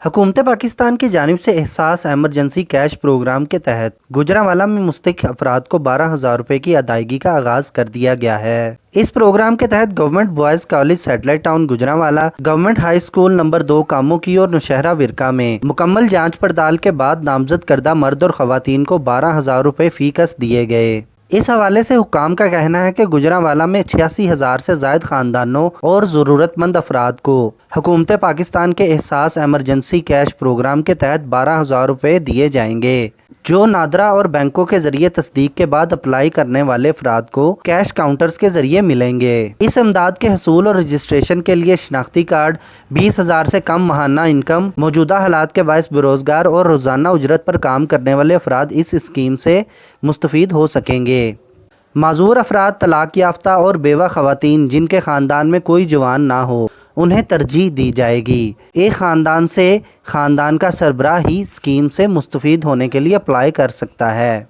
حکومت پاکستان کی جانب سے احساس ایمرجنسی کیش پروگرام کے تحت گوجرانوالہ میں مستحق افراد کو 12,000 روپے کی ادائیگی کا آغاز کر دیا گیا ہے۔ اس پروگرام کے تحت government boys college satellite town Gujranwala, government high school number 2 کاموں کی اور نوشہرہ ورکا میں مکمل جانچ پڑتال کے بعد نامزد کردہ مرد اور خواتین کو 12,000 روپے فی کس دیے گئے۔ اس حوالے سے حکام کا کہنا ہے کہ گوجرانوالہ میں 86,000 سے زائد خاندانوں اور ضرورت مند افراد کو حکومت پاکستان کے احساس ایمرجنسی کیش پروگرام کے تحت 12,000 روپے دیے جائیں گے، جو نادرا اور بینکوں کے ذریعے تصدیق کے بعد اپلائی کرنے والے افراد کو کیش کاؤنٹرز کے ذریعے ملیں گے۔ اس امداد کے حصول اور رجسٹریشن کے لیے شناختی کارڈ، 20,000 سے کم ماہانہ انکم، موجودہ حالات کے باعث بے روزگار اور روزانہ اجرت پر کام کرنے والے افراد اس اسکیم سے مستفید ہو سکیں گے۔ معذور افراد، طلاق یافتہ اور بیوہ خواتین جن کے خاندان میں کوئی جوان نہ ہو، انہیں ترجیح دی جائے گی۔ ایک خاندان سے خاندان کا سربراہ ہی اسکیم سے مستفید ہونے کے لیے اپلائی کر سکتا ہے۔